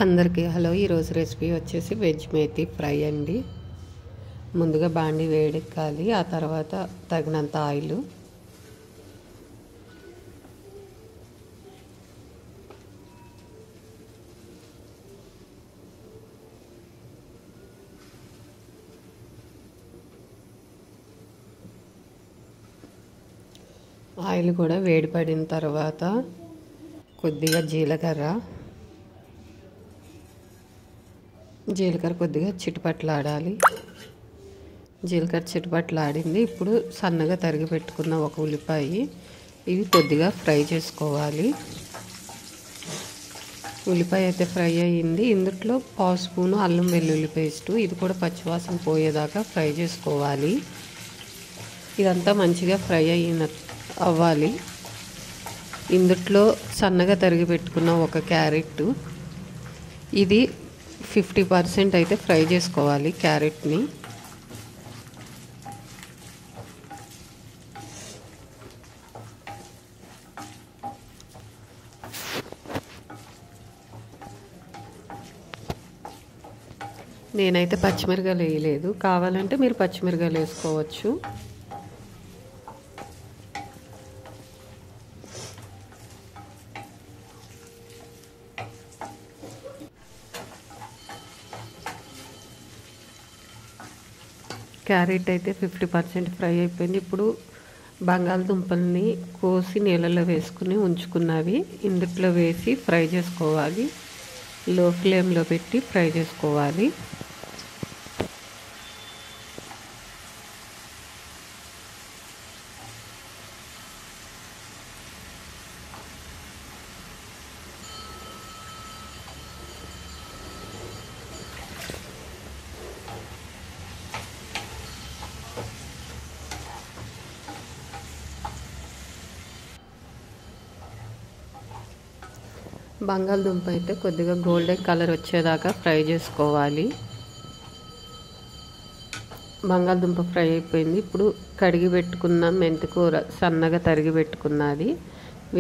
అందరికీ హలో. ఈరోజు రెసిపీ వచ్చేసి వెజ్ మేతి ఫ్రై అండి. ముందుగా బాండి వేడెక్కాలి, ఆ తర్వాత తగినంత ఆయిల్, ఆయిల్ కూడా వేడిపడిన తర్వాత కొద్దిగా జీలకర్ర కొద్దిగా చిటపట్లాడాలి. జీలకర్ర చిటపట్లాడింది. ఇప్పుడు సన్నగా తరిగి పెట్టుకున్న ఒక ఉల్లిపాయ, ఇవి కొద్దిగా ఫ్రై చేసుకోవాలి. ఉల్లిపాయ అయితే ఫ్రై అయ్యింది. ఇందులో పావు స్పూను అల్లం వెల్లుల్లి పేస్టు, ఇది కూడా పచ్చివాసన పోయేదాకా ఫ్రై చేసుకోవాలి. ఇదంతా మంచిగా ఫ్రై అవ్వాలి. ఇందులో సన్నగా తరిగి పెట్టుకున్న ఒక క్యారెట్, ఇది 50% అయితే ఫ్రై చేసుకోవాలి క్యారెట్ని. నేనైతే పచ్చిమిరకాయలు వేయలేదు, కావాలంటే మీరు పచ్చిమిరకాయలు వేసుకోవచ్చు. క్యారెట్ అయితే 50% ఫ్రై అయిపోయింది. ఇప్పుడు బంగాళదుంపల్ని కోసి నీళ్ళలో వేసుకుని ఉంచుకున్నవి ఇందులో వేసి ఫ్రై చేసుకోవాలి. లో ఫ్లేమ్లో పెట్టి ఫ్రై చేసుకోవాలి. బంగాళదుంప అయితే కొద్దిగా గోల్డెన్ కలర్ వచ్చేదాకా ఫ్రై చేసుకోవాలి. బంగాళదుంప ఫ్రై అయిపోయింది. ఇప్పుడు కడిగి పెట్టుకున్న మెంతికూర సన్నగా తరిగి పెట్టుకున్నది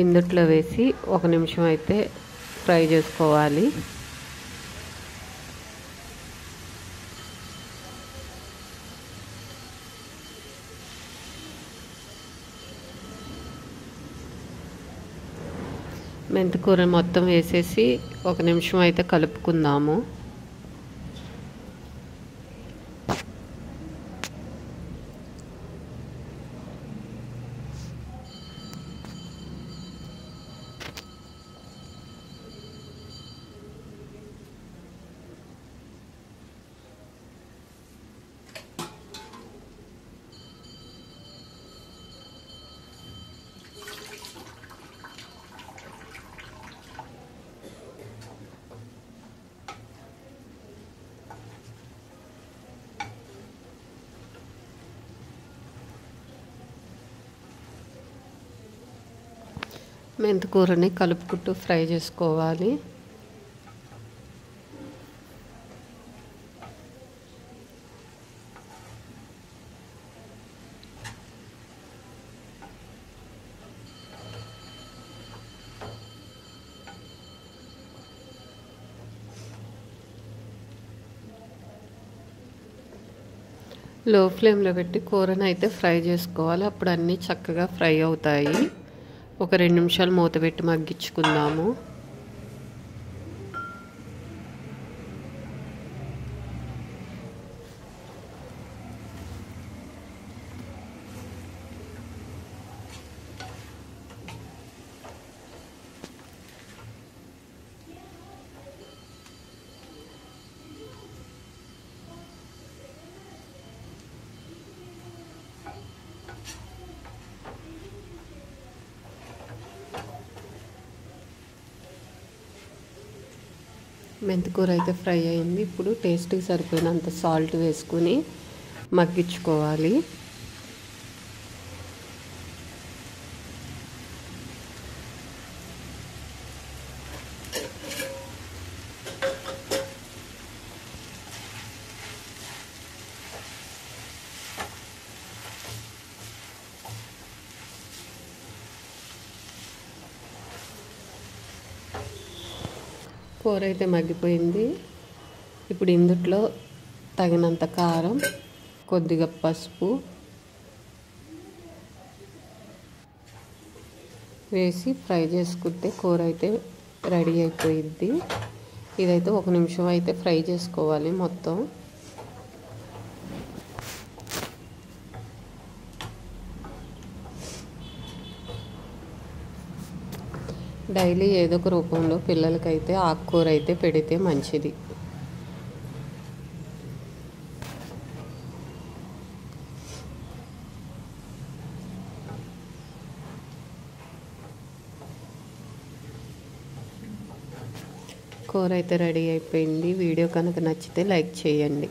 ఇందులో వేసి 1 నిమిషం అయితే ఫ్రై చేసుకోవాలి. మెంతికూర మొత్తం వేసేసి 1 నిమిషం అయితే కలుపుకుందాము. మెంతికూరని కలుపుకుంటూ ఫ్రై చేసుకోవాలి. లో ఫ్లేమ్లో పెట్టి కూరని అయితే ఫ్రై చేసుకోవాలి. అప్పుడు అన్నీ చక్కగా ఫ్రై అవుతాయి. ఒక 2 నిమిషాలు మూత పెట్టి మగ్గించుకుందాము. మెంతికూర అయితే ఫ్రై అయింది. ఇప్పుడు టేస్ట్కి సరిపోయినంత సాల్ట్ వేసుకుని మగ్గించుకోవాలి. కూర అయితే మగ్గిపోయింది. ఇప్పుడు ఇందుట్లో తగినంత కారం, కొద్దిగా పసుపు వేసి ఫ్రై చేసుకుంటే కూర అయితే రెడీ అయిపోయిద్ది. ఇదైతే 1 నిమిషం అయితే ఫ్రై చేసుకోవాలి మొత్తం. డైలీ ఏదో ఒక రూపంలో పిల్లలకైతే ఆకుకూర అయితే పెడితే మంచిది. కూర అయితే రెడీ అయిపోయింది. వీడియో కనుక నచ్చితే లైక్ చేయండి.